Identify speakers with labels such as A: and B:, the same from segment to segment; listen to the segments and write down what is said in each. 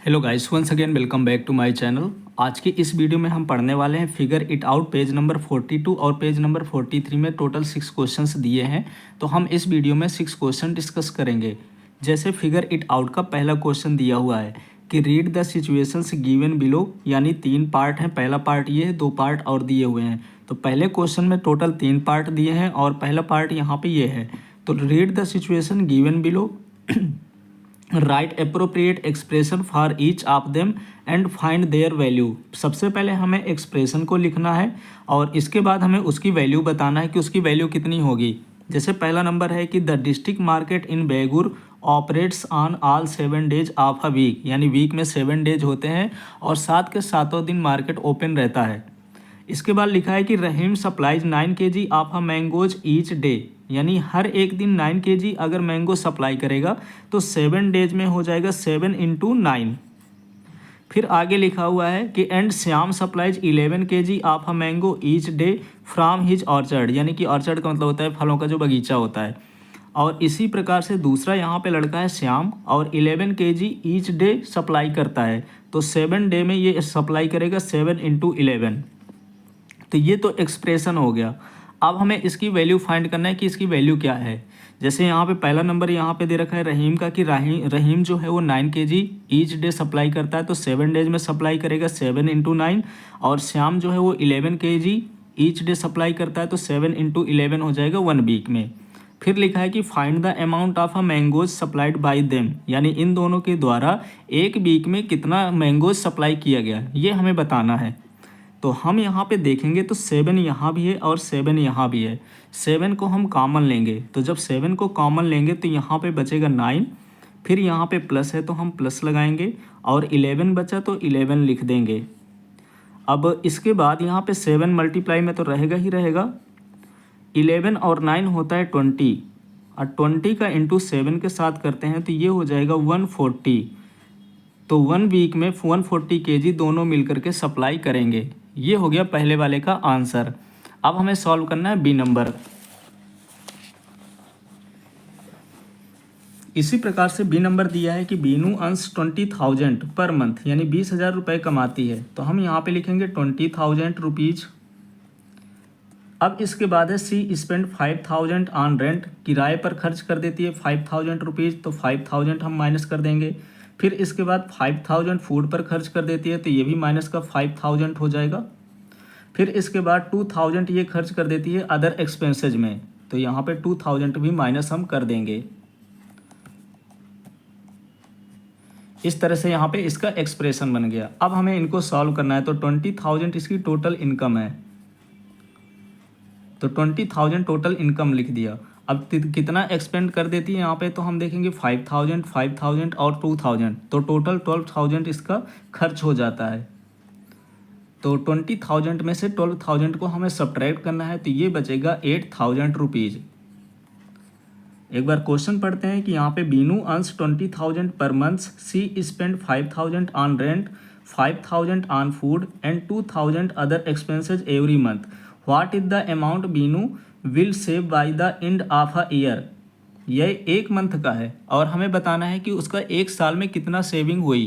A: Hello guys, once again welcome back to my channel. आज की इस वीडियो में हम पढ़ने वाले हैं figure it out page number 42 और पेज नंबर 43 में टोटल 6 क्वेश्चंस दिए हैं। तो हम इस वीडियो में 6 क्वेश्चन डिस्कस करेंगे। जैसे फिगर इट आउट का पहला क्वेश्चन दिया हुआ है कि read the situations given below, यानी 3 पार्ट हैं। पहला पार्ट ये है, 2 पार्ट और दिए हुए हैं। तो पहले क्वेश्चन में टोटल 3 पार्ट दिए हैं और पहला पार्ट यहाँ पे ये है। तो read the situation given below, right appropriate expression for each of them and find their value. सबसे पहले हमें एक्सप्रेशन को लिखना है और इसके बाद हमें उसकी वैल्यू बताना है कि उसकी वैल्यू कितनी होगी। जैसे पहला नंबर है कि the district market in Begur operates on all 7 days of a week, यानी वीक में 7 डेज होते हैं और 7 के 7 दिन मार्केट ओपन रहता है। इसके बाद लिखा है कि Rahim supplies 9 kg of a mangoes each day, यानी हर एक दिन 9 kg अगर मैंगो सप्लाई करेगा तो 7 डेज में हो जाएगा 7 × 9। फिर आगे लिखा हुआ है कि and Shyam supplies 11 kg of a mango each day from his orchard, यानी कि ऑर्चर्ड का मतलब होता है फलों का जो बगीचा होता है। और इसी प्रकार से दूसरा यहाँ पे लड़का है श्याम और 11 kg ईच डे सप्लाई करता है, तो 7 डे में ये सप्लाई करेगा 7 × 11। तो ये तो एक्सप्रेशन हो गया। अब हमें इसकी वैल्यू फाइंड करना है कि इसकी वैल्यू क्या है। जैसे यहाँ पे पहला नंबर यहाँ पे दे रखा है रहीम का कि रहीम जो है वो 9 kg ईच डे सप्लाई करता है, तो 7 डेज में सप्लाई करेगा 7 × 9। और श्याम जो है वो 11 kg ईच डे सप्लाई करता है, तो 7 × 11 हो जाएगा 1 वीक में। फिर लिखा है कि find the amount of a mangoes supplied by them, यानी इन दोनों के द्वारा एक वीक में कितना मैंगोज सप्लाई किया गया, ये हमें बताना है। तो हम यहाँ पे देखेंगे तो 7 यहाँ भी है और 7 यहाँ भी है। 7 को हम कॉमन लेंगे, तो जब 7 को कॉमन लेंगे तो यहाँ पे बचेगा 9। फिर यहाँ पे प्लस है तो हम प्लस लगाएंगे और 11 बचा तो 11 लिख देंगे। अब इसके बाद यहाँ पे 7 मल्टीप्लाई में तो रहेगा ही रहेगा। 11 और 9 होता है 20, और 20 का इंटू 7 के साथ करते हैं तो ये हो जाएगा 140। तो 1 वीक में 140 kg दोनों मिलकर के सप्लाई करेंगे। ये हो गया पहले वाले का आंसर। अब हमें सॉल्व करना है बी नंबर। इसी प्रकार से बी नंबर दिया है कि बीनू अंश 20,000 पर मंथ, यानी 20,000 रुपये कमाती है। तो हम यहाँ पे लिखेंगे 20,000 रुपीज। अब इसके बाद है सी स्पेंड 5,000 ऑन रेंट, किराए पर खर्च कर देती है 5,000 रुपीज़, तो 5,000 हम माइनस कर देंगे। फिर इसके बाद 5,000 फूड पर खर्च कर देती है, तो ये भी माइनस का 5,000 हो जाएगा। फिर इसके बाद 2,000 ये खर्च कर देती है अदर एक्सपेंसेज में, तो यहाँ पे 2,000 भी माइनस हम कर देंगे। इस तरह से यहाँ पे इसका एक्सप्रेशन बन गया। अब हमें इनको सॉल्व करना है। तो 20,000 इसकी टोटल इनकम है, तो 20,000 टोटल इनकम लिख दिया। अब कितना एक्सपेंड कर देती है यहाँ पे, तो हम देखेंगे 5,000, 5,000 और 2,000, तो टोटल 12,000 इसका खर्च हो जाता है। तो 20,000 में से 12,000 को हमें सब्ट्रैक्ट करना है, तो ये बचेगा 8,000 रुपीज़। एक बार क्वेश्चन पढ़ते हैं कि यहाँ पे Binu earns 20,000 per month, she spend 5,000 on rent, 5,000 on food and 2,000 other expenses every month. What is the amount Binu will save by the end of a year. यह एक मंथ का है और हमें बताना है कि उसका एक साल में कितना सेविंग हुई।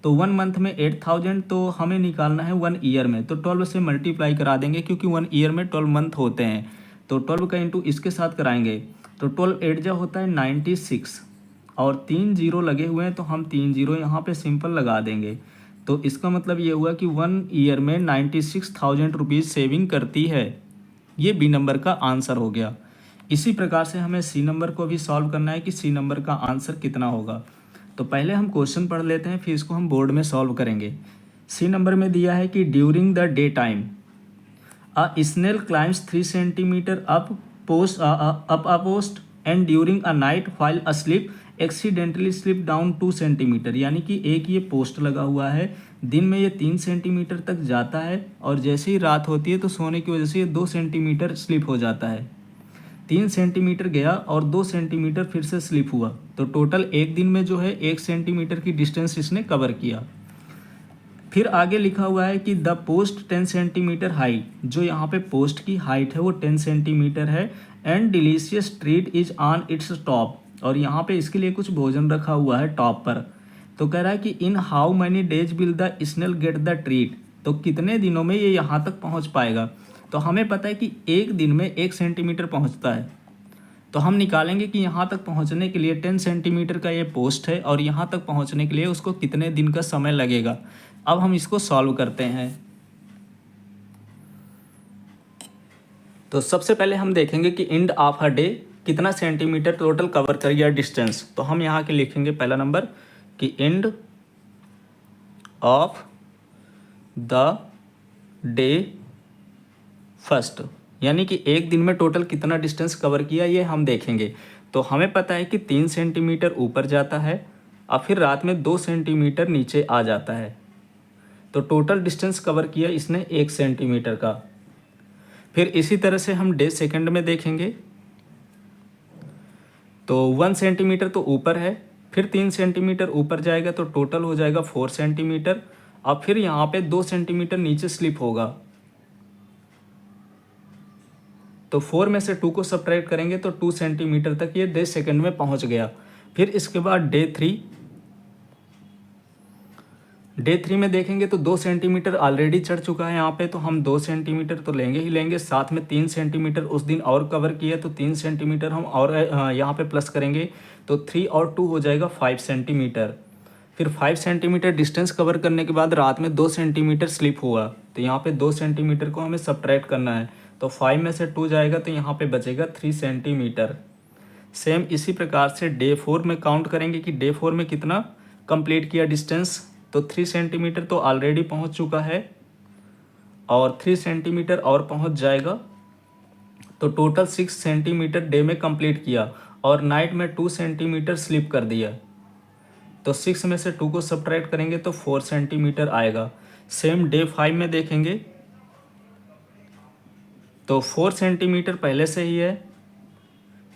A: तो 1 मंथ में 8,000, तो हमें निकालना है 1 ईयर में, तो 12 से मल्टीप्लाई करा देंगे क्योंकि 1 ईयर में 12 मंथ होते हैं। तो 12 का इंटू इसके साथ कराएंगे, तो 12 8 जा होता है 96 और 3 जीरो लगे हुए हैं, तो हम 3 जीरो यहाँ पे सिंपल लगा देंगे। तो इसका मतलब ये हुआ कि 1 ईयर में 96,000 रुपीज़ सेविंग करती है। ये बी नंबर का आंसर हो गया। इसी प्रकार से हमें सी नंबर को भी सॉल्व करना है कि सी नंबर का आंसर कितना होगा। तो पहले हम क्वेश्चन पढ़ लेते हैं, फिर इसको हम बोर्ड में सॉल्व करेंगे। सी नंबर में दिया है कि during the day time a snail climbs 3 centimetre up a post and during a night while asleep accidentally slip down 2 centimetre, यानी कि एक ये पोस्ट लगा हुआ है, दिन में ये 3 सेंटीमीटर तक जाता है और जैसे ही रात होती है तो सोने की वजह से ये 2 सेंटीमीटर स्लिप हो जाता है। 3 सेंटीमीटर गया और 2 सेंटीमीटर फिर से स्लिप हुआ, तो टोटल एक दिन में जो है 1 सेंटीमीटर की डिस्टेंस इसने कवर किया। फिर आगे लिखा हुआ है कि द पोस्ट 10 सेंटीमीटर हाइट, जो यहाँ पे पोस्ट की हाइट है वो 10 सेंटीमीटर है, and delicious treat is on its top, और यहाँ पे इसके लिए कुछ भोजन रखा हुआ है टॉप पर। तो कह रहा है कि in how many days will the snail get the treat, तो कितने दिनों में ये यहाँ तक पहुँच पाएगा। तो हमें पता है कि एक दिन में 1 सेंटीमीटर पहुँचता है, तो हम निकालेंगे कि यहाँ तक पहुँचने के लिए 10 सेंटीमीटर का ये पोस्ट है और यहाँ तक पहुँचने के लिए उसको कितने दिन का समय लगेगा। अब हम इसको सॉल्व करते हैं। तो सबसे पहले हम देखेंगे कि एंड ऑफ अ डे कितना सेंटीमीटर टोटल कवर कर गया डिस्टेंस। तो हम यहाँ के लिखेंगे पहला नंबर कि end of the day first, यानी कि एक दिन में टोटल कितना डिस्टेंस कवर किया ये हम देखेंगे। तो हमें पता है कि 3 सेंटीमीटर ऊपर जाता है और फिर रात में 2 सेंटीमीटर नीचे आ जाता है, तो टोटल डिस्टेंस कवर किया इसने 1 सेंटीमीटर का। फिर इसी तरह से हम डे सेकंड में देखेंगे, तो 1 सेंटीमीटर तो ऊपर है, फिर 3 सेंटीमीटर ऊपर जाएगा तो टोटल हो जाएगा 4 सेंटीमीटर, और फिर यहाँ पे 2 सेंटीमीटर नीचे स्लिप होगा, तो 4 में से 2 को सब्ट्रैक्ट करेंगे तो 2 सेंटीमीटर तक ये डे सेकंड में पहुँच गया। फिर इसके बाद डे थ्री में देखेंगे तो 2 सेंटीमीटर ऑलरेडी चढ़ चुका है यहाँ पे, तो हम 2 सेंटीमीटर तो लेंगे ही लेंगे, साथ में 3 सेंटीमीटर उस दिन और कवर किया तो 3 सेंटीमीटर हम और यहाँ पे प्लस करेंगे, तो 3 और 2 हो जाएगा 5 सेंटीमीटर। फिर 5 सेंटीमीटर डिस्टेंस कवर करने के बाद रात में 2 सेंटीमीटर स्लिप हुआ, तो यहाँ पे 2 सेंटीमीटर को हमें सब्ट्रैक्ट करना है, तो 5 में से 2 जाएगा तो यहाँ पे बचेगा 3 सेंटीमीटर। सेम इसी प्रकार से डे 4 में काउंट करेंगे कि डे 4 में कितना कंप्लीट किया डिस्टेंस, तो 3 सेंटीमीटर तो ऑलरेडी पहुंच चुका है और 3 सेंटीमीटर और पहुंच जाएगा, तो टोटल 6 सेंटीमीटर डे में कंप्लीट किया और नाइट में 2 सेंटीमीटर स्लिप कर दिया, तो 6 में से 2 को सब्ट्रैक्ट करेंगे तो 4 सेंटीमीटर आएगा। सेम डे 5 में देखेंगे तो 4 सेंटीमीटर पहले से ही है,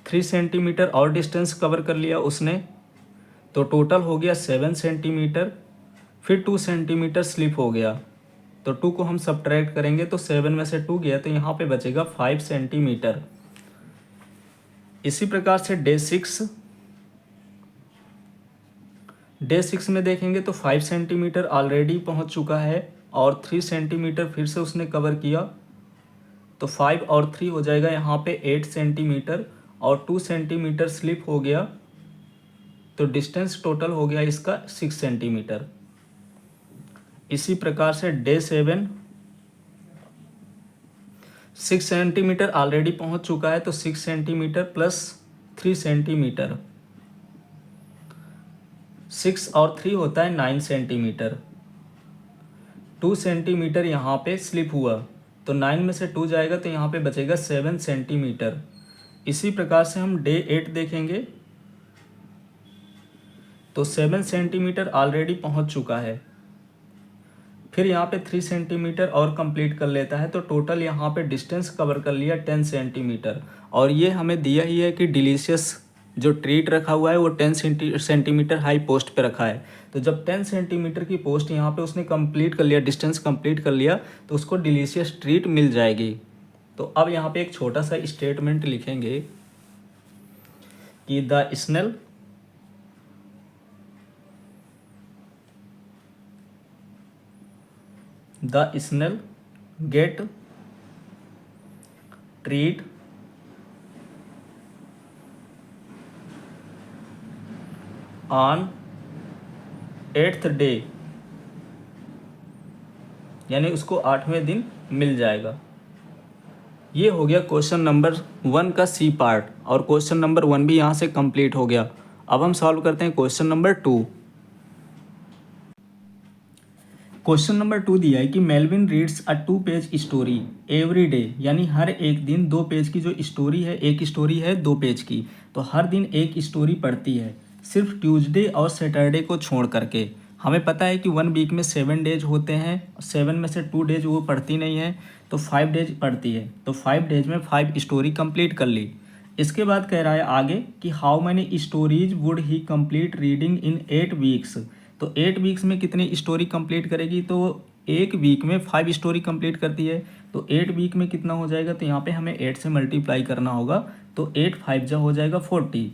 A: 3 सेंटीमीटर और डिस्टेंस कवर कर लिया उसने, तो टोटल हो गया 7 सेंटीमीटर। फिर 2 सेंटीमीटर स्लिप हो गया, तो 2 को हम सब्ट्रैक्ट करेंगे तो 7 में से 2 गया तो यहाँ पे बचेगा 5 सेंटीमीटर। इसी प्रकार से डे सिक्स में देखेंगे तो 5 सेंटीमीटर ऑलरेडी पहुँच चुका है और 3 सेंटीमीटर फिर से उसने कवर किया, तो 5 और 3 हो जाएगा यहाँ पे 8 सेंटीमीटर और 2 सेंटीमीटर स्लिप हो गया, तो डिस्टेंस टोटल हो गया इसका 6 सेंटीमीटर। इसी प्रकार से डे 7 6 सेंटीमीटर ऑलरेडी पहुंच चुका है, तो 6 सेंटीमीटर प्लस 3 सेंटीमीटर, 6 और 3 होता है 9 सेंटीमीटर। 2 सेंटीमीटर यहाँ पे स्लिप हुआ, तो 9 में से 2 जाएगा तो यहाँ पे बचेगा 7 सेंटीमीटर। इसी प्रकार से हम डे 8 देखेंगे तो 7 सेंटीमीटर ऑलरेडी पहुँच चुका है, फिर यहाँ पे 3 सेंटीमीटर और कंप्लीट कर लेता है, तो टोटल यहाँ पे डिस्टेंस कवर कर लिया 10 सेंटीमीटर। और ये हमें दिया ही है कि डिलीशियस जो ट्रीट रखा हुआ है वो 10 सेंटीमीटर हाई पोस्ट पे रखा है, तो जब 10 सेंटीमीटर की पोस्ट यहाँ पे उसने कंप्लीट कर लिया, डिस्टेंस कंप्लीट कर लिया, तो उसको डिलीशियस ट्रीट मिल जाएगी। तो अब यहाँ पे एक छोटा सा स्टेटमेंट लिखेंगे कि the snail get treat on 8th day, यानी उसको 8वें दिन मिल जाएगा। ये हो गया क्वेश्चन नंबर 1 का सी पार्ट, और क्वेश्चन नंबर 1 भी यहाँ से कंप्लीट हो गया। अब हम सॉल्व करते हैं क्वेश्चन नंबर 2। क्वेश्चन नंबर 2 दिया है कि मेलविन रीड्स अ 2 पेज स्टोरी एवरी डे, यानी हर एक दिन 2 पेज की जो स्टोरी है, एक स्टोरी है 2 पेज की, तो हर दिन एक स्टोरी पढ़ती है, सिर्फ ट्यूसडे और सैटरडे को छोड़ करके। हमें पता है कि 1 वीक में 7 डेज होते हैं, 7 में से 2 डेज वो पढ़ती नहीं है, तो 5 डेज पढ़ती है, तो 5 डेज में 5 स्टोरी कंप्लीट कर ली। इसके बाद कह रहा है आगे कि how many stories would he complete reading in 8 weeks, तो 8 वीक्स में कितनी स्टोरी कंप्लीट करेगी, तो 1 वीक में 5 स्टोरी कंप्लीट करती है, तो 8 वीक में कितना हो जाएगा, तो यहाँ पे हमें 8 से मल्टीप्लाई करना होगा, तो 8 5 हो जाएगा 40,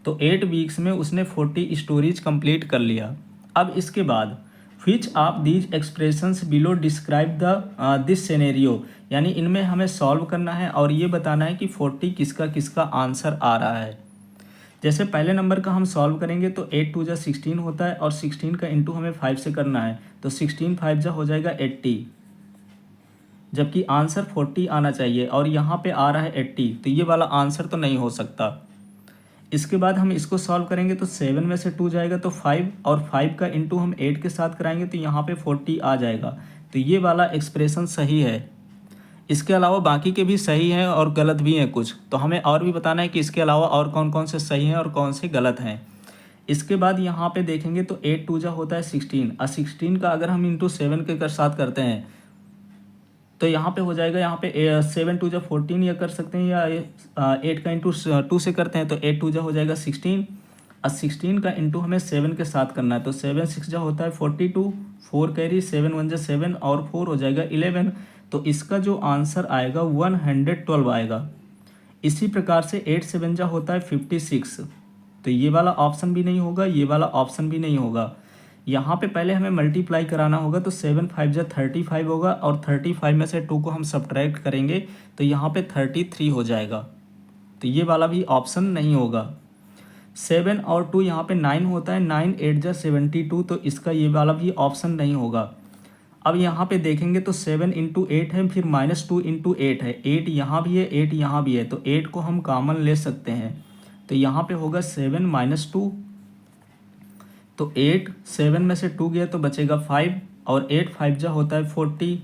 A: तो 8 वीक्स में उसने 40 स्टोरीज कंप्लीट कर लिया। अब इसके बाद which of these expressions below describe the this scenario, यानी इनमें हमें सॉल्व करना है और ये बताना है कि 40 किसका किसका आंसर आ रहा है। जैसे पहले नंबर का हम सॉल्व करेंगे तो 8 2 जा 16 होता है और 16 का इंटू हमें 5 से करना है, तो 16 5 जा हो जाएगा 80, जबकि आंसर 40 आना चाहिए और यहाँ पे आ रहा है 80, तो ये वाला आंसर तो नहीं हो सकता। इसके बाद हम इसको सॉल्व करेंगे तो 7 में से 2 जाएगा तो 5, और 5 का इंटू हम 8 के साथ कराएंगे तो यहाँ पे 40 आ जाएगा, तो ये वाला एक्सप्रेशन सही है। इसके अलावा बाकी के भी सही हैं और गलत भी हैं कुछ, तो हमें और भी बताना है कि इसके अलावा और कौन कौन से सही हैं और कौन से गलत हैं। इसके बाद यहाँ पे देखेंगे तो 8 2 जा होता है 16, और 16 का अगर हम इंटू 7 के साथ करते हैं तो यहाँ पे हो जाएगा, यहाँ पे 7 2 जा 14 या कर सकते हैं, या 8 का इंटू 2 से करते हैं तो 8 2 जा हो जाएगा 16, और 16 का इंटू हमें 7 के साथ करना है, तो 7 6 जा होता है 42, 4 कैरी 7 1 जा 7 और 4 हो जाएगा 11, तो इसका जो आंसर आएगा 112 आएगा। इसी प्रकार से 8 7 जा होता है 56, तो ये वाला ऑप्शन भी नहीं होगा, ये वाला ऑप्शन भी नहीं होगा। यहाँ पे पहले हमें मल्टीप्लाई कराना होगा, तो 7 5 जा 35 होगा और 35 में से 2 को हम सब्ट्रैक्ट करेंगे तो यहाँ पे 33 हो जाएगा, तो ये वाला भी ऑप्शन नहीं होगा। 7 और 2 यहाँ पे 9 होता है, 9 8 जा 72, तो इसका ये वाला भी ऑप्शन नहीं होगा। अब यहाँ पे देखेंगे तो 7 इंटू 8 है, फिर -2 इंटू 8 है, 8 यहाँ भी है 8 यहाँ भी है, तो 8 को हम कॉमन ले सकते हैं, तो यहाँ पे होगा 7 -2, तो 8 7 में से 2 गया तो बचेगा 5, और 8 5 जा होता है 40,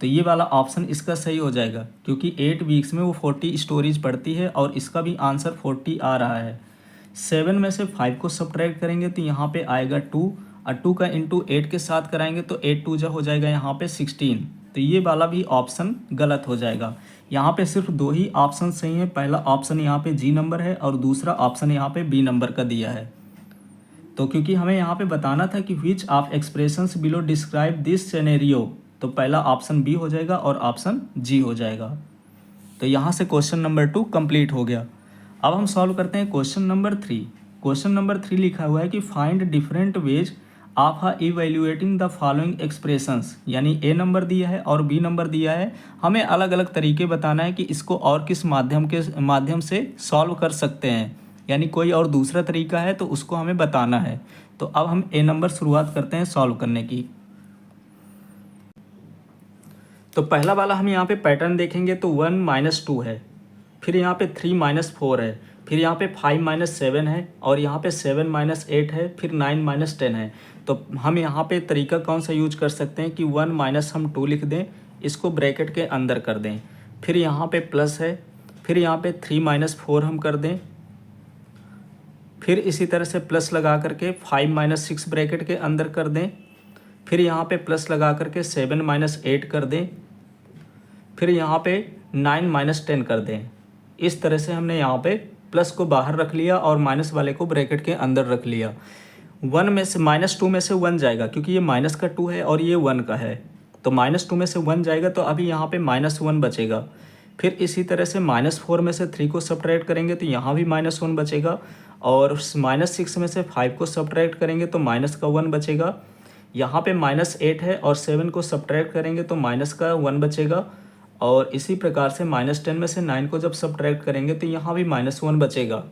A: तो ये वाला ऑप्शन इसका सही हो जाएगा क्योंकि 8 वीक्स में वो 40 स्टोरेज पड़ती है और इसका भी आंसर 40 आ रहा है। 7 में से 5 को सब्ट्रैक्ट करेंगे तो यहाँ पे आएगा 2, और 2 का इंटू 8 के साथ कराएंगे तो 8 2 जा हो जाएगा यहाँ पे 16, तो ये वाला भी ऑप्शन गलत हो जाएगा। यहाँ पे सिर्फ 2 ही ऑप्शन सही है, पहला ऑप्शन यहाँ पे जी नंबर है और दूसरा ऑप्शन यहाँ पे बी नंबर का दिया है। तो क्योंकि हमें यहाँ पे बताना था कि which of expressions below describe this scenario, तो पहला ऑप्शन बी हो जाएगा और ऑप्शन जी हो जाएगा। तो यहाँ से क्वेश्चन नंबर 2 कंप्लीट हो गया। अब हम सॉल्व करते हैं क्वेश्चन नंबर 3। क्वेश्चन नंबर 3 लिखा हुआ है कि find different ways of evaluating the following expressions, यानी ए नंबर दिया है और बी नंबर दिया है, हमें अलग अलग तरीके बताना है कि इसको और किस माध्यम से सॉल्व कर सकते हैं, यानी कोई और दूसरा तरीका है तो उसको हमें बताना है। तो अब हम ए नंबर शुरुआत करते हैं सॉल्व करने की। तो पहला वाला हम यहाँ पे पैटर्न देखेंगे तो 1 - 2 है, फिर यहाँ पे 3 - 4 है, फिर यहाँ पे 5 - 7 है, और यहाँ पे 7 - 8 है, फिर 9 - 10 है। तो हम यहाँ पे तरीका कौन सा यूज कर सकते हैं कि 1 - हम 2 लिख दें, इसको ब्रैकेट के अंदर कर दें, फिर यहाँ पे प्लस है, फिर यहाँ पे 3 - 4 हम कर दें, फिर इसी तरह से प्लस लगा करके 5 - 6 ब्रैकेट के अंदर कर दें, फिर यहाँ पे प्लस लगा करके 7 - 8 कर दें, फिर यहाँ पे 9 - 10 कर दें। इस तरह से हमने यहाँ पे प्लस को बाहर रख लिया और माइनस वाले को ब्रैकेट के अंदर रख लिया। 1 में से -2 में से 1 जाएगा क्योंकि ये माइनस का 2 है और ये 1 का है, तो -2 में से 1 जाएगा, तो अभी यहाँ पे -1 बचेगा। फिर इसी तरह से -4 में से 3 को सब्ट्रैक्ट करेंगे तो यहाँ भी -1 बचेगा, और -6 में से 5 को सब्ट्रैक्ट करेंगे तो माइनस का 1 बचेगा। यहाँ पे -8 है और 7 को सब्ट्रैक्ट करेंगे तो माइनस का 1 बचेगा, और इसी प्रकार से -10 में से 9 को जब सब्ट्रैक्ट करेंगे तो यहाँ भी -1 बचेगा।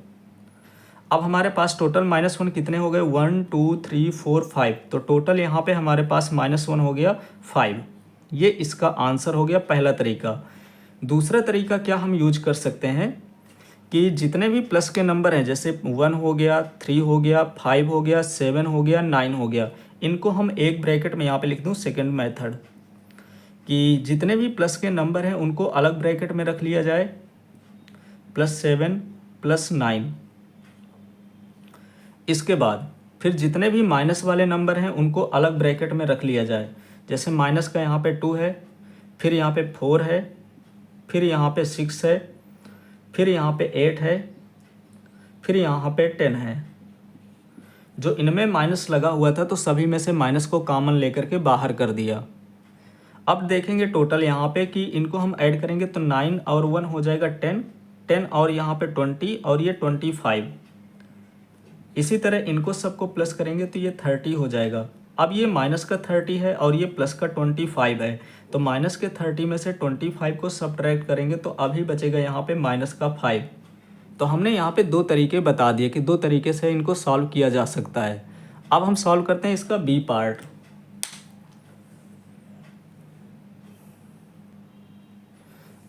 A: अब हमारे पास टोटल -1 कितने हो गए, 1 2 3 4 5, तो टोटल यहाँ पे हमारे पास -1 हो गया 5। ये इसका आंसर हो गया पहला तरीका। दूसरा तरीका क्या हम यूज कर सकते हैं कि जितने भी प्लस के नंबर हैं, जैसे 1 हो गया, 3 हो गया, 5 हो गया, 7 हो गया, 9 हो गया, इनको हम एक ब्रैकेट में यहाँ पे लिख दूँ सेकंड मेथड, कि जितने भी प्लस के नंबर हैं उनको अलग ब्रैकेट में रख लिया जाए, +7 +9। इसके बाद फिर जितने भी माइनस वाले नंबर हैं उनको अलग ब्रैकेट में रख लिया जाए, जैसे माइनस का यहाँ पे 2 है, फिर यहाँ पे 4 है, फिर यहाँ पे 6 है, फिर यहाँ पे 8 है, फिर यहाँ पे 10 है। जो इनमें माइनस लगा हुआ था तो सभी में से माइनस को कॉमन लेकर के बाहर कर दिया। अब देखेंगे टोटल यहाँ पे कि इनको हम ऐड करेंगे तो 9 और 1 हो जाएगा 10, 10 और यहाँ पे 20 और ये 25। इसी तरह इनको सबको प्लस करेंगे तो ये 30 हो जाएगा। अब ये माइनस का 30 है और ये प्लस का 25 है, तो माइनस के 30 में से 25 को सब्ट्रैक्ट करेंगे तो अभी बचेगा यहाँ पे माइनस का 5। तो हमने यहाँ पे दो तरीके बता दिए कि दो तरीके से इनको सॉल्व किया जा सकता है। अब हम सॉल्व करते हैं इसका बी पार्ट।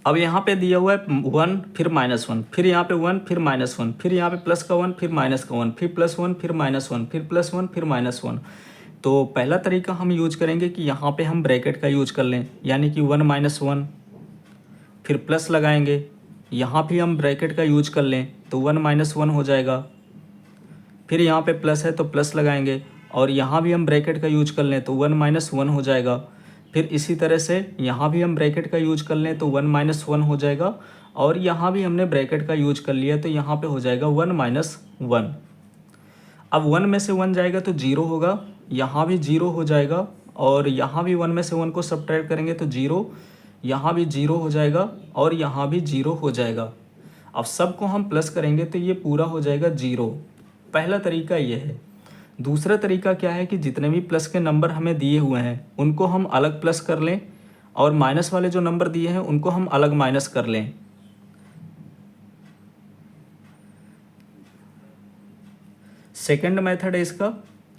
A: अब यहाँ पे दिया हुआ है 1 फिर -1, फिर यहाँ पे 1 फिर -1, फिर यहाँ पे प्लस का 1 फिर माइनस का 1, फिर +1 फिर -1, फिर +1 फिर -1। तो पहला तरीका हम यूज करेंगे कि यहाँ पे हम ब्रैकेट का यूज कर लें, यानी कि 1 - 1, फिर प्लस लगाएंगे। यहाँ भी हम ब्रैकेट का यूज कर लें तो 1 - 1 हो जाएगा। फिर यहाँ पे प्लस है तो प्लस लगाएंगे और यहाँ भी हम ब्रैकेट का यूज कर लें तो 1 - 1 हो जाएगा। फिर इसी तरह से यहाँ भी हम ब्रैकेट का यूज कर लें तो 1 - 1 हो जाएगा और यहाँ भी हमने ब्रैकेट का यूज कर लिया तो यहाँ पे हो जाएगा 1 - 1। अब 1 में से 1 जाएगा तो 0 होगा, यहाँ भी 0 हो जाएगा और यहाँ भी 1 में से 1 को सब्ट्रैक्ट करेंगे तो 0, यहाँ भी 0 हो जाएगा और यहाँ भी 0 हो जाएगा। अब सबको हम प्लस करेंगे तो ये पूरा हो जाएगा 0। पहला तरीका ये है। दूसरा तरीका क्या है कि जितने भी प्लस के नंबर हमें दिए हुए हैं उनको हम अलग प्लस कर लें और माइनस वाले जो नंबर दिए हैं उनको हम अलग माइनस कर लें। सेकंड मेथड है इसका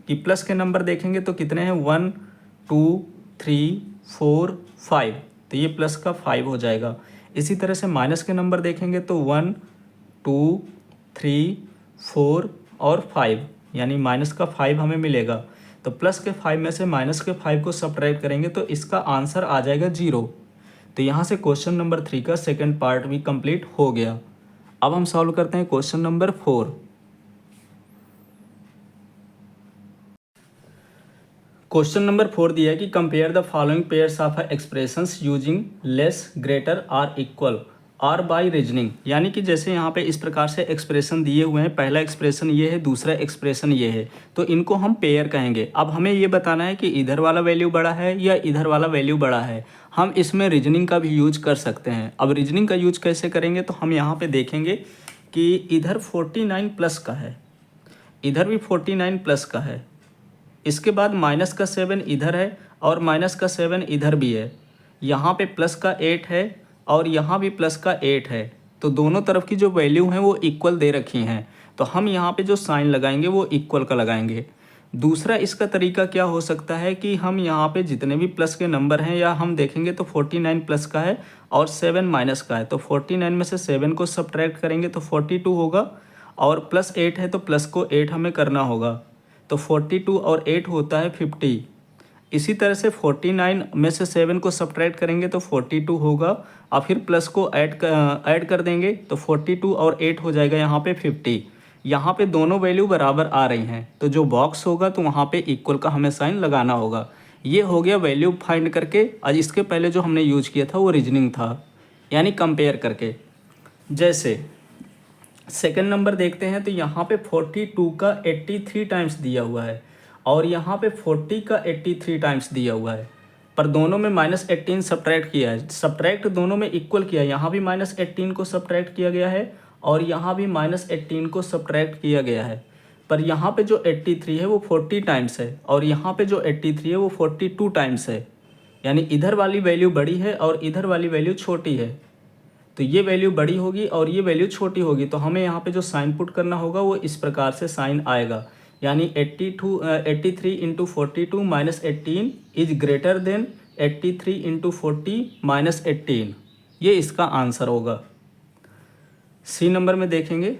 A: कि प्लस के नंबर देखेंगे तो कितने हैं 1 2 3 4 5, तो ये प्लस का 5 हो जाएगा। इसी तरह से माइनस के नंबर देखेंगे तो 1 2 3 4 और 5, यानी माइनस का 5 हमें मिलेगा। तो प्लस के 5 में से माइनस के 5 को सब्ट्रैक्ट करेंगे तो इसका आंसर आ जाएगा 0। तो यहाँ से क्वेश्चन नंबर 3 का सेकंड पार्ट भी कंप्लीट हो गया। अब हम सॉल्व करते हैं क्वेश्चन नंबर 4। क्वेश्चन नंबर 4 दिया है कि compare the following pairs of expressions using less, greater और इक्वल और बाय रीजनिंग। यानी कि जैसे यहाँ पे इस प्रकार से एक्सप्रेशन दिए हुए हैं, पहला एक्सप्रेशन ये है, दूसरा एक्सप्रेशन ये है, तो इनको हम पेयर कहेंगे। अब हमें ये बताना है कि इधर वाला वैल्यू बड़ा है या इधर वाला वैल्यू बड़ा है। हम इसमें रीजनिंग का भी यूज कर सकते हैं। अब रीजनिंग का यूज कैसे करेंगे तो हम यहाँ पर देखेंगे कि इधर 49 प्लस का है, इधर भी 49 प्लस का है, इसके बाद माइनस का 7 इधर है और माइनस का 7 इधर भी है, यहाँ पे प्लस का 8 है और यहाँ भी प्लस का 8 है। तो दोनों तरफ की जो वैल्यू हैं वो इक्वल दे रखी हैं, तो हम यहाँ पे जो साइन लगाएंगे वो इक्वल का लगाएंगे। दूसरा इसका तरीका क्या हो सकता है कि हम यहाँ पे जितने भी प्लस के नंबर हैं या हम देखेंगे तो 49 प्लस का है और 7 माइनस का है, तो 49 में से 7 को सब्ट्रैक्ट करेंगे तो 42 होगा और प्लस 8 है तो प्लस को 8 हमें करना होगा, तो 42 और 8 होता है 50। इसी तरह से 49 में से 7 को सब्ट्रैक्ट करेंगे तो 42 होगा और फिर प्लस को ऐड कर देंगे तो 42 और 8 हो जाएगा यहाँ पे 50। यहाँ पे दोनों वैल्यू बराबर आ रही हैं, तो जो बॉक्स होगा तो वहाँ पे इक्वल का हमें साइन लगाना होगा। ये हो गया वैल्यू फाइंड करके। आज इसके पहले जो हमने यूज किया था वो रीजनिंग था, यानी कंपेयर करके। जैसे सेकंड नंबर देखते हैं तो यहाँ पे 42 का 83 टाइम्स दिया हुआ है और यहाँ पे 40 का 83 टाइम्स दिया हुआ है, पर दोनों में -18 सब्ट्रैक्ट किया है। सब्ट्रैक्ट दोनों में इक्वल किया है, यहाँ भी -18 को सब्ट्रैक्ट किया गया है और यहाँ भी -18 को सब्ट्रैक्ट किया गया है। पर यहाँ पे जो 83 है वो 40 टाइम्स है और यहाँ पे जो 83 है वो 42 टाइम्स है, यानी इधर वाली वैल्यू बड़ी है और इधर वाली वैल्यू छोटी है। तो ये वैल्यू बड़ी होगी और ये वैल्यू छोटी होगी, तो हमें यहाँ पे जो साइन पुट करना होगा वो इस प्रकार से साइन आएगा, यानी 83 into 42 -18 is greater than 83 into 40 -18। ये इसका आंसर होगा। सी नंबर में देखेंगे,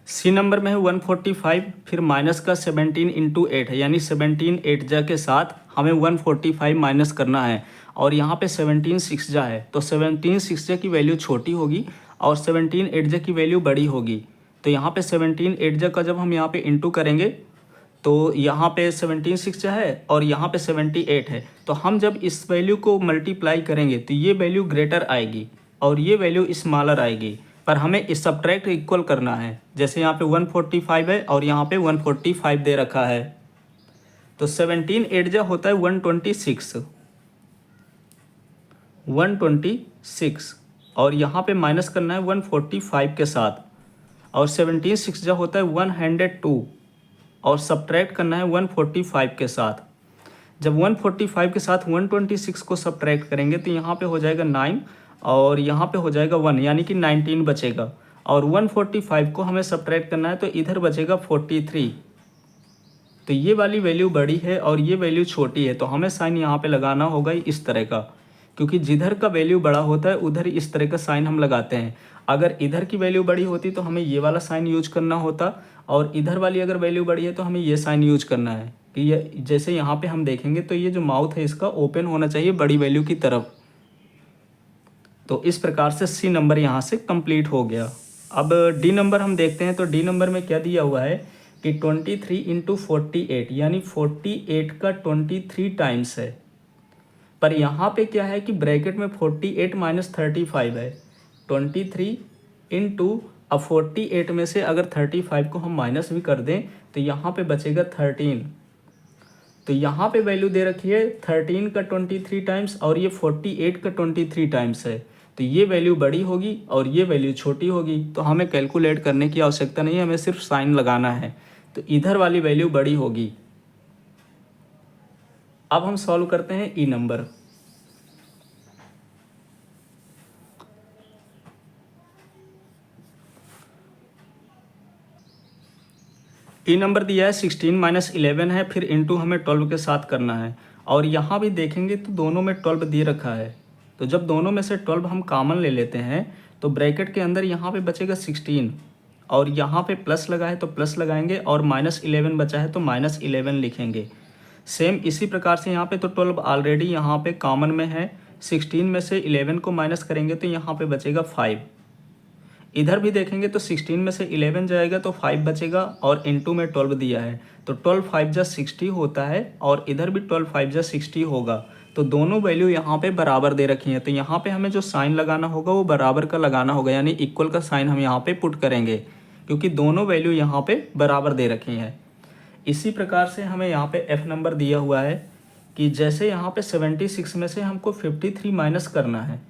A: सी नंबर में है 145, फिर माइनस का 17 इंटू 8 है, यानी 17 8 जा के साथ हमें 145 माइनस करना है और यहाँ पे 17 6 जा है, तो 17 6 जा की वैल्यू छोटी होगी और 17 8 जा की वैल्यू बड़ी होगी। तो यहाँ पे 17 8 जा का जब हम यहाँ पे इंटू करेंगे तो यहाँ पे 17 6 जा है और यहाँ पे 78 है, तो हम जब इस वैल्यू को मल्टीप्लाई करेंगे तो ये वैल्यू ग्रेटर आएगी और ये वैल्यू स्मॉलर आएगी, पर हमें इस सब्ट्रैक्ट इक्वल करना है। जैसे यहाँ पे 145 है और यहाँ पे 145 दे रखा है, तो 17 8 जा होता है 126 और यहाँ पे माइनस करना है 145 के साथ, और 17 6 जो होता है 102 और सब्ट्रैक्ट करना है 145 के साथ। जब 145 के साथ 126 को सब्ट्रैक्ट करेंगे तो यहाँ पे हो जाएगा 9 और यहाँ पे हो जाएगा 1, यानी कि 19 बचेगा। और 145 को हमें सब्ट्रैक्ट करना है तो इधर बचेगा 43। तो ये वाली वैल्यू बड़ी है और ये वैल्यू छोटी है, तो हमें साइन यहाँ पे लगाना होगा इस तरह का, क्योंकि जिधर का वैल्यू बड़ा होता है उधर इस तरह का साइन हम लगाते हैं। अगर इधर की वैल्यू बड़ी होती तो हमें ये वाला साइन यूज करना होता, और इधर वाली अगर वैल्यू बड़ी है तो हमें ये साइन यूज करना है कि ये जैसे यहाँ पे हम देखेंगे तो ये जो माउथ है इसका ओपन होना चाहिए बड़ी वैल्यू की तरफ। तो इस प्रकार से सी नंबर यहाँ से कंप्लीट हो गया। अब डी नंबर हम देखते हैं। तो डी नंबर में क्या दिया हुआ है कि 23 इंटू 48, यानी 48 का 23 टाइम्स है। पर यहाँ पे क्या है कि ब्रैकेट में 48 माइनस 35 है। 23 इंटू, अब 48 में से अगर 35 को हम माइनस भी कर दें तो यहाँ पे बचेगा 13। तो यहाँ पे वैल्यू दे रखी है 13 का 23 टाइम्स और ये 48 का 23 टाइम्स है। तो ये वैल्यू बड़ी होगी और ये वैल्यू छोटी होगी। तो हमें कैलकुलेट करने की आवश्यकता नहीं है, हमें सिर्फ साइन लगाना है। तो इधर वाली वैल्यू बड़ी होगी। अब हम सॉल्व करते हैं ई नंबर। ई नंबर दिया है 16 माइनस 11 है, फिर इंटू हमें 12 के साथ करना है। और यहाँ भी देखेंगे तो दोनों में 12 दे रखा है। तो जब दोनों में से 12 हम कॉमन ले लेते हैं तो ब्रैकेट के अंदर यहाँ पे बचेगा 16 और यहाँ पे प्लस लगा है तो प्लस लगाएंगे, और माइनस 11 बचा है तो माइनस 11 लिखेंगे। सेम इसी प्रकार से यहाँ पे तो 12 ऑलरेडी यहाँ पे कॉमन में है। 16 में से 11 को माइनस करेंगे तो यहाँ पे बचेगा 5। इधर भी देखेंगे तो 16 में से 11 जाएगा तो 5 बचेगा, और इनटू में 12 दिया है तो 12 5 जा 60 होता है, और इधर भी 12 5 जा 60 होगा। तो दोनों वैल्यू यहाँ पे बराबर दे रखी हैं। तो यहाँ पे हमें जो साइन लगाना होगा वो बराबर का लगाना होगा, यानी इक्वल का साइन हम यहाँ पे पुट करेंगे, क्योंकि दोनों वैल्यू यहाँ पे बराबर दे रखी हैं। इसी प्रकार से हमें यहाँ पे एफ नंबर दिया हुआ है कि जैसे यहाँ पे 76 में से हमको 53 माइनस करना है।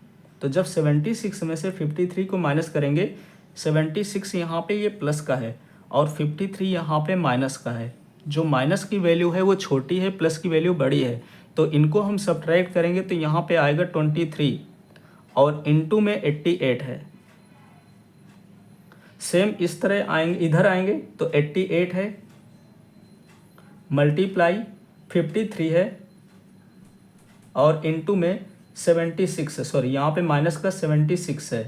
A: तो जब 76 में से 53 को माइनस करेंगे, 76 यहाँ पे ये प्लस का है और 53 यहाँ पे माइनस का है। जो माइनस की वैल्यू है वो छोटी है, प्लस की वैल्यू बड़ी है। तो इनको हम सब्ट्रैक्ट करेंगे तो यहाँ पे आएगा 23 और इनटू में 88 है। सेम इस तरह आएंगे, इधर आएंगे तो 88 है मल्टीप्लाई 53 है और इनटू में 76 है, सॉरी यहाँ पे माइनस का 76 है।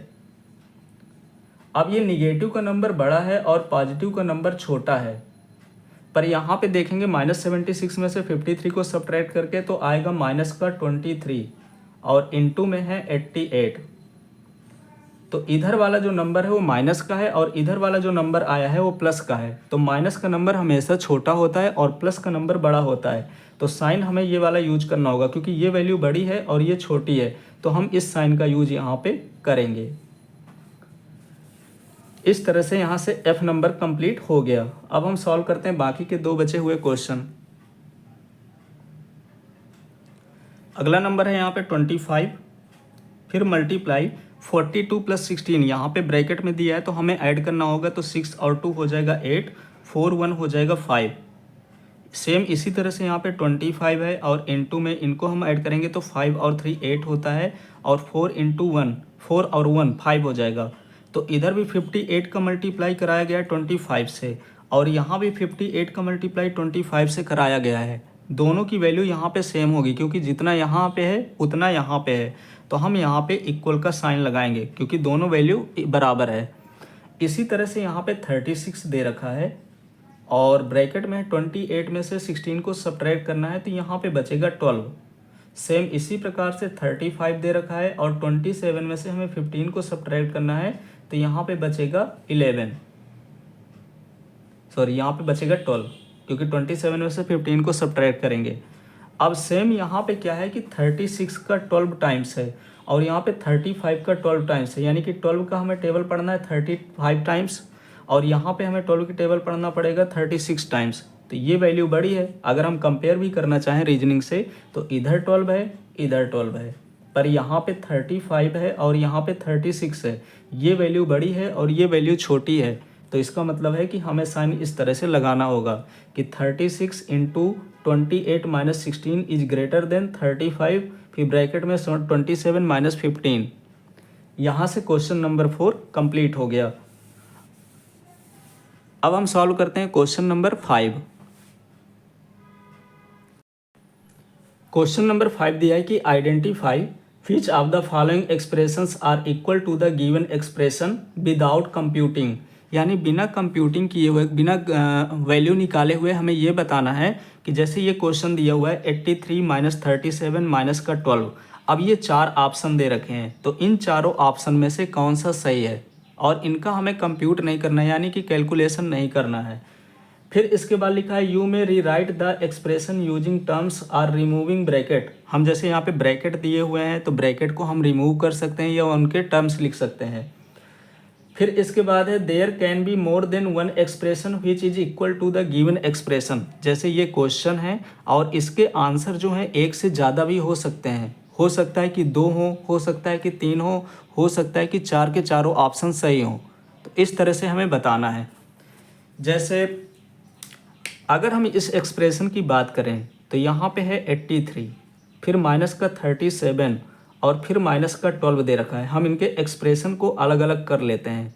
A: अब ये निगेटिव का नंबर बड़ा है और पॉजिटिव का नंबर छोटा है, पर यहाँ पे देखेंगे माइनस 76 में से 53 को सब्ट्रैक्ट करके तो आएगा माइनस का 23 और इनटू में है 88। तो इधर वाला जो नंबर है वो माइनस का है और इधर वाला जो नंबर आया है वो प्लस का है। तो माइनस का नंबर हमेशा छोटा होता है और प्लस का नंबर बड़ा होता है। तो साइन हमें ये वाला यूज करना होगा, क्योंकि ये वैल्यू बड़ी है और ये छोटी है, तो हम इस साइन का यूज यहाँ पे करेंगे। इस तरह से यहाँ से एफ नंबर कंप्लीट हो गया। अब हम सॉल्व करते हैं बाकी के दो बचे हुए क्वेश्चन। अगला नंबर है यहाँ पे 25, फिर मल्टीप्लाई 42 प्लस 16, यहाँ पे ब्रैकेट में दिया है तो हमें ऐड करना होगा। तो 6 और 2 हो जाएगा 8, 4 1 हो जाएगा 5। सेम इसी तरह से यहाँ पे 25 है और इनटू में इनको हम ऐड करेंगे तो 5 और 3 8 होता है, और 4 इंटू 1 4 और 1 5 हो जाएगा। तो इधर भी 58 का मल्टीप्लाई कराया गया है 25 से, और यहाँ भी 58 का मल्टीप्लाई 25 से कराया गया है। दोनों की वैल्यू यहाँ पे सेम होगी, क्योंकि जितना यहाँ पे है उतना यहाँ पे है। तो हम यहाँ पे इक्वल का साइन लगाएंगे, क्योंकि दोनों वैल्यू बराबर है। इसी तरह से यहाँ पे 36 दे रखा है और ब्रैकेट में 28 में से 16 को सब्ट्रैक्ट करना है, तो यहाँ पे बचेगा 12। सेम इसी प्रकार से 35 दे रखा है और 27 में से हमें 15 को सब्ट्रैक्ट करना है, तो यहाँ पे बचेगा 11, सॉरी यहाँ पे बचेगा 12, क्योंकि 27 में से 15 को सब्ट्रैक्ट करेंगे। अब सेम यहाँ पे क्या है कि 36 का 12 टाइम्स है और यहाँ पे 35 का 12 टाइम्स है, यानी कि 12 का हमें टेबल पढ़ना है 35 टाइम्स, और यहाँ पे हमें 12 की टेबल पढ़ना पड़ेगा 36 टाइम्स। तो ये वैल्यू बड़ी है। अगर हम कंपेयर भी करना चाहें रीजनिंग से तो इधर 12 है, इधर 12 है, पर यहाँ पे 35 है और यहाँ पे 36 है। ये वैल्यू बड़ी है और ये वैल्यू छोटी है। तो इसका मतलब है कि हमें साइन इस तरह से लगाना होगा कि 36 into 28 minus 16 is greater than 35, फिर ब्रैकेट में 27 माइनस 15। यहाँ से क्वेश्चन नंबर 4 कंप्लीट हो गया। अब हम सॉल्व करते हैं क्वेश्चन नंबर 5। क्वेश्चन नंबर 5 दिया है कि identify which of the following expressions are equal to the given expression without computing, यानी बिना कंप्यूटिंग किए हुए, बिना वैल्यू निकाले हुए हमें ये बताना है कि जैसे ये क्वेश्चन दिया हुआ है 83 माइनस 37 माइनस का 12। अब ये 4 ऑप्शन दे रखे हैं, तो इन चारों ऑप्शन में से कौन सा सही है, और इनका हमें कंप्यूट नहीं करना है, यानी कि कैलकुलेशन नहीं करना है। फिर इसके बाद लिखा है you may rewrite the expression using terms are removing bracket. हम जैसे यहाँ पे ब्रैकेट दिए हुए हैं तो ब्रैकेट को हम रिमूव कर सकते हैं या उनके टर्म्स लिख सकते हैं। फिर इसके बाद है there can be more than one expression which is equal to the given expression. जैसे ये क्वेश्चन है और इसके आंसर जो है एक से ज़्यादा भी हो सकते हैं। हो सकता है कि 2 हो सकता है कि 3 हो सकता है कि 4 के चारों ऑप्शन सही हों। तो इस तरह से हमें बताना है। जैसे अगर हम इस एक्सप्रेशन की बात करें तो यहाँ पे है 83, फिर माइनस का 37 और फिर माइनस का 12 दे रखा है। हम इनके एक्सप्रेशन को अलग अलग कर लेते हैं।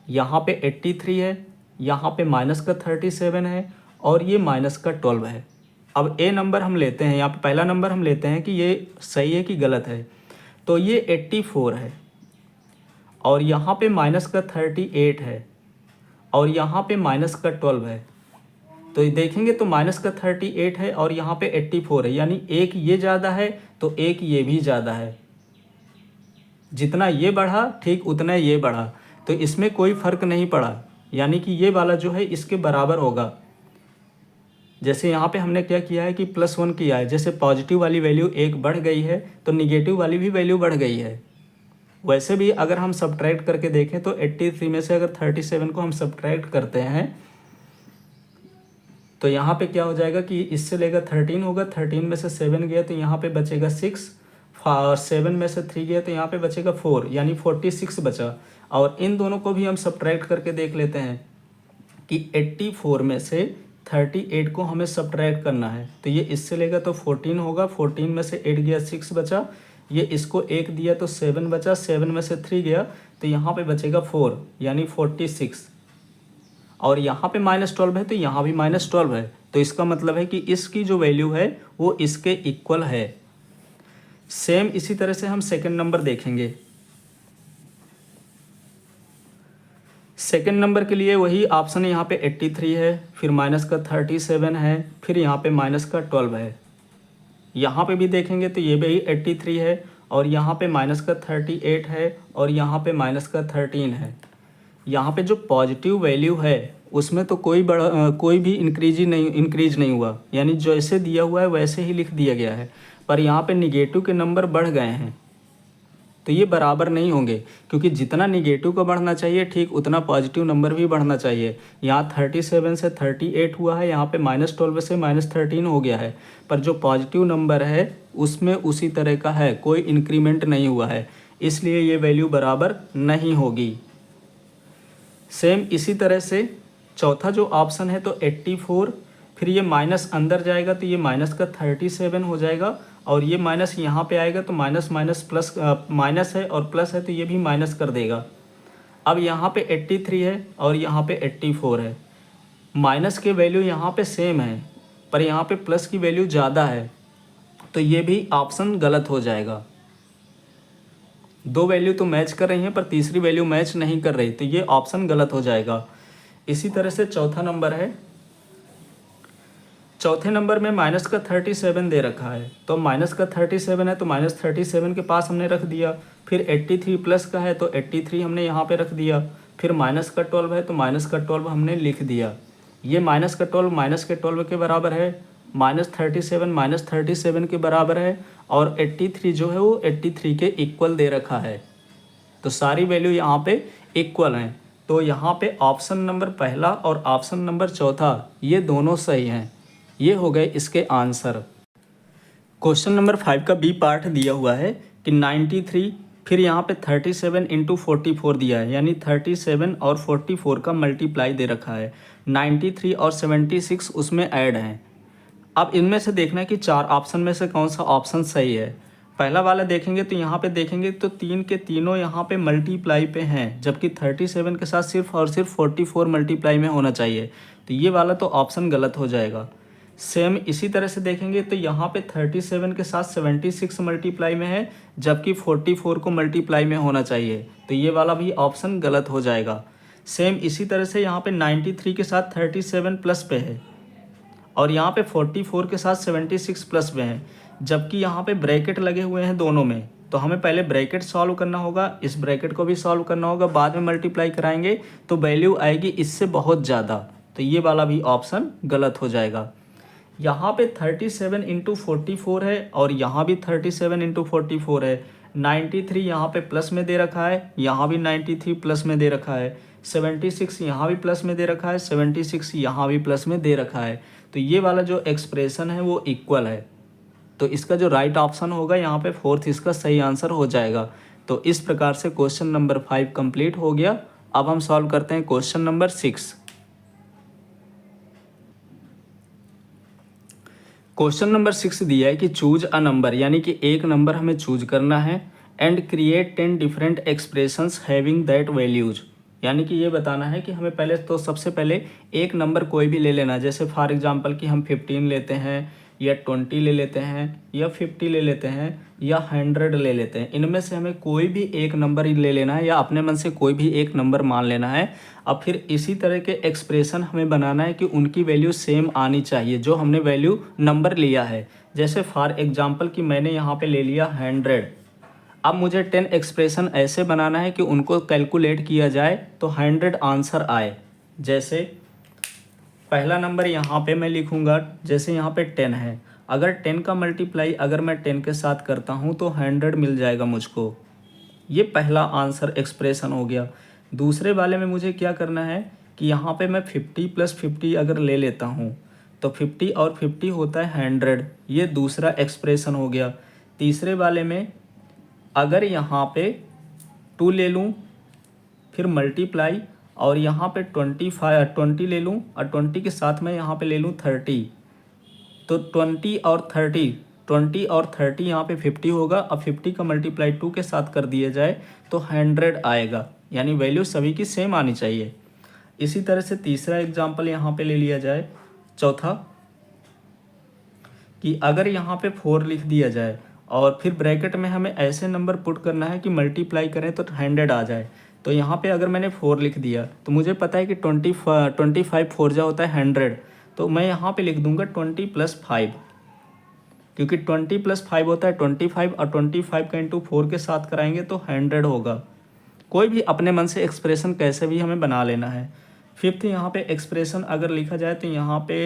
A: यहाँ पे 83 है, यहाँ पे माइनस का 37 है और ये माइनस का 12 है। अब ए नंबर हम लेते हैं, यहाँ पे पहला नंबर हम लेते हैं कि ये सही है कि गलत है। तो ये 84 है और यहाँ पे माइनस का 38 है और यहाँ पे माइनस का 12 है। तो देखेंगे तो माइनस का 38 है और यहाँ पे 84 है, यानी एक ये ज़्यादा है तो एक ये भी ज़्यादा है। जितना ये बढ़ा ठीक उतना ये बढ़ा, तो इसमें कोई फ़र्क नहीं पड़ा, यानी कि ये वाला जो है इसके बराबर होगा। जैसे यहाँ पे हमने क्या किया है कि +1 किया है, जैसे पॉजिटिव वाली वैल्यू 1 बढ़ गई है तो निगेटिव वाली भी वैल्यू बढ़ गई है। वैसे भी अगर हम सब्ट्रैक्ट करके देखें तो 83 में से अगर 37 को हम सब्ट्रैक्ट करते हैं तो यहाँ पे क्या हो जाएगा कि इससे लेकर 13 होगा, 13 में से 7 गया तो यहाँ पे बचेगा 6, और 7 में से 3 गया तो यहाँ पे बचेगा 4, यानी 46 बचा। और इन दोनों को भी हम सब्ट्रैक्ट करके देख लेते हैं कि 84 में से 38 को हमें सब्ट्रैक्ट करना है, तो ये इससे लेगा तो 14 होगा, 14 में से 8 गया 6 बचा, ये इसको 1 दिया तो 7 बचा, 7 में से 3 गया तो यहाँ पे बचेगा 4, यानी 46। और यहाँ पे -12 है तो यहाँ भी -12 है, तो इसका मतलब है कि इसकी जो वैल्यू है वो इसके इक्वल है। सेम इसी तरह से हम सेकंड नंबर देखेंगे। सेकंड नंबर के लिए वही ऑप्शन यहाँ पे 83 है, फिर माइनस का 37 है, फिर यहाँ पे माइनस का 12 है। यहाँ पे भी देखेंगे तो ये भी 83 है और यहाँ पे माइनस का 38 है और यहाँ पे माइनस का 13 है। यहाँ पे जो पॉजिटिव वैल्यू है उसमें तो कोई भी इंक्रीज नहीं हुआ, यानी जैसे दिया हुआ है वैसे ही लिख दिया गया है। पर यहाँ पे निगेटिव के नंबर बढ़ गए हैं तो ये बराबर नहीं होंगे, क्योंकि जितना निगेटिव का बढ़ना चाहिए ठीक उतना पॉजिटिव नंबर भी बढ़ना चाहिए। यहाँ 37 से 38 हुआ है, यहाँ पे -12 से -13 हो गया है, पर जो पॉजिटिव नंबर है उसमें उसी तरह का है, कोई इंक्रीमेंट नहीं हुआ है, इसलिए ये वैल्यू बराबर नहीं होगी। सेम इसी तरह से चौथा जो ऑप्शन है तो 84, फिर ये माइनस अंदर जाएगा तो ये माइनस का 37 हो जाएगा और ये माइनस यहाँ पे आएगा तो माइनस प्लस, माइनस है और प्लस है तो ये भी माइनस कर देगा। अब यहाँ पे 83 है और यहाँ पे 84 है, माइनस के वैल्यू यहाँ पे सेम है पर यहाँ पे प्लस की वैल्यू ज़्यादा है, तो ये भी ऑप्शन गलत हो जाएगा। दो वैल्यू तो मैच कर रही हैं पर तीसरी वैल्यू मैच नहीं कर रही, तो ये ऑप्शन गलत हो जाएगा। इसी तरह से चौथा नंबर है, चौथे नंबर में माइनस का 37 दे रखा है, तो माइनस का 37 है तो -37 के पास हमने रख दिया, फिर 83 प्लस का है तो 83 हमने यहाँ पे रख दिया, फिर माइनस का 12 है तो माइनस का 12 हमने लिख दिया। ये माइनस का 12 माइनस के 12 के बराबर है, -37 के बराबर है और 83 जो है वो 83 के इक्वल दे रखा है, तो सारी वैल्यू यहाँ पे इक्वल हैं। तो यहाँ पे ऑप्शन नंबर पहला और ऑप्शन नंबर चौथा ये दोनों सही हैं। ये हो गए इसके आंसर। क्वेश्चन नंबर 5 का बी पार्ट दिया हुआ है कि 93 फिर यहाँ पे 37 इंटू 44 दिया है, यानी 37 और 44 का मल्टीप्लाई दे रखा है। 93 और 76 उसमें ऐड हैं। अब इनमें से देखना है कि चार ऑप्शन में से कौन सा ऑप्शन सही है। पहला वाला देखेंगे तो यहाँ पे देखेंगे तो तीन के तीनों यहाँ पे मल्टीप्लाई पे हैं, जबकि 37 के साथ सिर्फ और सिर्फ 44 मल्टीप्लाई में होना चाहिए, तो ये वाला तो ऑप्शन गलत हो जाएगा। सेम इसी तरह से देखेंगे तो यहाँ पे 37 के साथ 76 मल्टीप्लाई में है, जबकि 44 को मल्टीप्लाई में होना चाहिए, तो ये वाला भी ऑप्शन गलत हो जाएगा। सेम इसी तरह से यहाँ पे 93 के साथ 37 प्लस पे है और यहाँ पे 44 के साथ 76 प्लस में है, जबकि यहाँ पे ब्रैकेट लगे हुए हैं दोनों में, तो हमें पहले ब्रैकेट सॉल्व करना होगा, इस ब्रैकेट को भी सॉल्व करना होगा, बाद में मल्टीप्लाई कराएंगे तो वैल्यू आएगी इससे बहुत ज़्यादा, तो ये वाला भी ऑप्शन गलत हो जाएगा। यहाँ पे 37 इंटू 44 है और यहाँ भी 37 इंटू 44 है। 93 यहाँ पे प्लस में दे रखा है, यहाँ भी 93 प्लस में दे रखा है। 76 यहाँ भी प्लस में दे रखा है, 76 यहाँ भी प्लस में दे रखा है, तो ये वाला जो एक्सप्रेशन है वो इक्वल है, तो इसका जो राइट ऑप्शन होगा यहाँ पे फोर्थ इसका सही आंसर हो जाएगा। तो इस प्रकार से क्वेश्चन नंबर 5 कंप्लीट हो गया। अब हम सॉल्व करते हैं क्वेश्चन नंबर 6। क्वेश्चन नंबर 6 दिया है कि चूज अ नंबर, यानी कि एक नंबर हमें चूज करना है, and create 10 different expressions having that values, यानी कि ये बताना है कि हमें पहले तो सबसे पहले एक नंबर कोई भी ले लेना, जैसे फॉर एग्जांपल कि हम 15 लेते हैं या 20 ले लेते हैं या 50 ले लेते हैं या 100 ले लेते हैं, इनमें से हमें कोई भी एक नंबर ही ले लेना है या अपने मन से कोई भी एक नंबर मान लेना है। अब फिर इसी तरह के एक्सप्रेशन हमें बनाना है कि उनकी वैल्यू सेम आनी चाहिए जो हमने वैल्यू नंबर लिया है। जैसे फॉर एग्जांपल कि मैंने यहाँ पे ले लिया 100, अब मुझे 10 एक्सप्रेशन ऐसे बनाना है कि उनको कैलकुलेट किया जाए तो 100 आंसर आए। जैसे पहला नंबर यहाँ पे मैं लिखूँगा, जैसे यहाँ पे 10 है, अगर 10 का मल्टीप्लाई अगर मैं 10 के साथ करता हूँ तो 100 मिल जाएगा मुझको, ये पहला आंसर एक्सप्रेशन हो गया। दूसरे वाले में मुझे क्या करना है कि यहाँ पे मैं 50 प्लस 50 अगर ले लेता हूँ तो 50 और 50 होता है 100, ये दूसरा एक्सप्रेशन हो गया। तीसरे वाले में अगर यहाँ पे 2 ले लूँ फिर मल्टीप्लाई और यहाँ पे 20 ले लूँ और 20 के साथ मैं यहाँ पे ले लूँ 30, तो 20 और 30 यहाँ पे 50 होगा। अब 50 का मल्टीप्लाई 2 के साथ कर दिया जाए तो 100 आएगा, यानी वैल्यू सभी की सेम आनी चाहिए। इसी तरह से तीसरा एग्जांपल यहाँ पे ले लिया जाए, चौथा, कि अगर यहाँ पे 4 लिख दिया जाए और फिर ब्रैकेट में हमें ऐसे नंबर पुट करना है कि मल्टीप्लाई करें तो 100 आ जाए, तो यहाँ पे अगर मैंने 4 लिख दिया तो मुझे पता है कि 25 4 जा होता है 100, तो मैं यहाँ पे लिख दूंगा 20 + 5, क्योंकि 20 + 5 होता है 25 और 25 का इंटू 4 के साथ कराएंगे तो 100 होगा। कोई भी अपने मन से एक्सप्रेशन कैसे भी हमें बना लेना है। फिफ्थ यहाँ पे एक्सप्रेशन अगर लिखा जाए तो यहाँ पे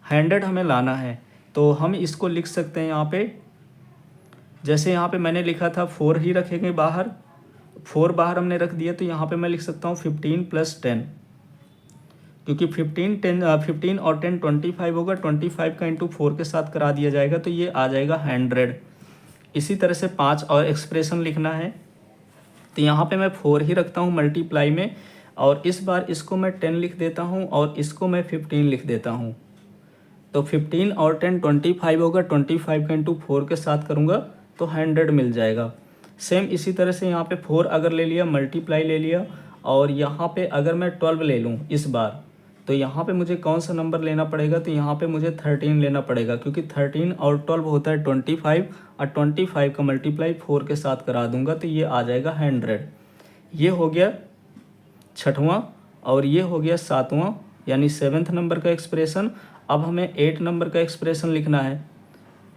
A: 100 हमें लाना है, तो हम इसको लिख सकते हैं यहाँ पे, जैसे यहाँ पे मैंने लिखा था 4 ही रखेंगे बाहर, 4 बाहर हमने रख दिया, तो यहाँ पे मैं लिख सकता हूँ 15 + 10, क्योंकि 15 और 10 25 होगा, 25 का इंटू 4 के साथ करा दिया जाएगा तो ये आ जाएगा 100। इसी तरह से 5 और एक्सप्रेशन लिखना है, तो यहाँ पे मैं 4 ही रखता हूँ मल्टीप्लाई में, और इस बार इसको मैं 10 लिख देता हूँ और इसको मैं 15 लिख देता हूँ, तो 15 और 10 25 होगा, 25 का इंटू 4 के साथ करूँगा तो 100 मिल जाएगा। सेम इसी तरह से यहाँ पे 4 अगर ले लिया, मल्टीप्लाई ले लिया, और यहाँ पे अगर मैं 12 ले लूँ इस बार, तो यहाँ पे मुझे कौन सा नंबर लेना पड़ेगा, तो यहाँ पे मुझे 13 लेना पड़ेगा, क्योंकि 13 और 12 होता है 25, और 25 का मल्टीप्लाई 4 के साथ करा दूंगा तो ये आ जाएगा 100। ये हो गया छठवां और ये हो गया सातवां, यानी 7th नंबर का एक्सप्रेशन। अब हमें 8 नंबर का एक्सप्रेशन लिखना है,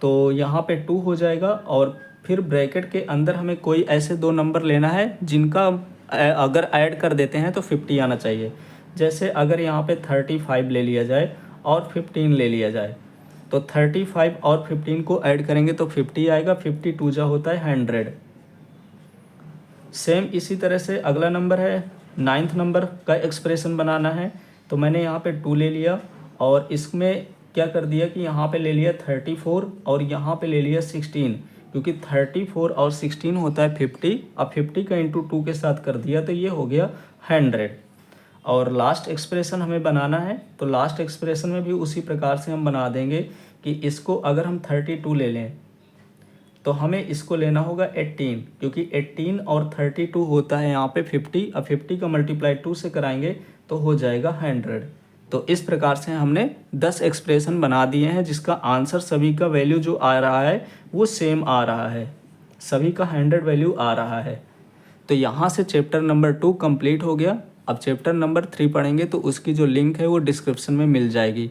A: तो यहाँ पे 2 हो जाएगा, और फिर ब्रैकेट के अंदर हमें कोई ऐसे 2 नंबर लेना है जिनका अगर ऐड कर देते हैं तो 50 आना चाहिए। जैसे अगर यहाँ पे 35 ले लिया जाए और 15 ले लिया जाए, तो 35 और 15 को ऐड करेंगे तो 50 आएगा, 52 जा होता है 100। सेम इसी तरह से अगला नंबर है 9th नंबर का एक्सप्रेशन बनाना है, तो मैंने यहाँ पे 2 ले लिया और इसमें क्या कर दिया कि यहाँ पे ले लिया 34 और यहाँ पे ले लिया 16, क्योंकि 34 और 16 होता है 50। अब 50 का इंटू 2 के साथ कर दिया तो ये हो गया 100। और लास्ट एक्सप्रेशन हमें बनाना है, तो लास्ट एक्सप्रेशन में भी उसी प्रकार से हम बना देंगे कि इसको अगर हम 32 ले लें तो हमें इसको लेना होगा 18, क्योंकि 18 और 32 होता है यहाँ पे 50। अब 50 का मल्टीप्लाई 2 से कराएंगे तो हो जाएगा 100। तो इस प्रकार से हमने 10 एक्सप्रेशन बना दिए हैं जिसका आंसर सभी का वैल्यू जो आ रहा है वो सेम आ रहा है, सभी का 100 वैल्यू आ रहा है। तो यहाँ से चैप्टर नंबर 2 कंप्लीट हो गया। अब चैप्टर नंबर 3 पढ़ेंगे तो उसकी जो लिंक है वो डिस्क्रिप्शन में मिल जाएगी।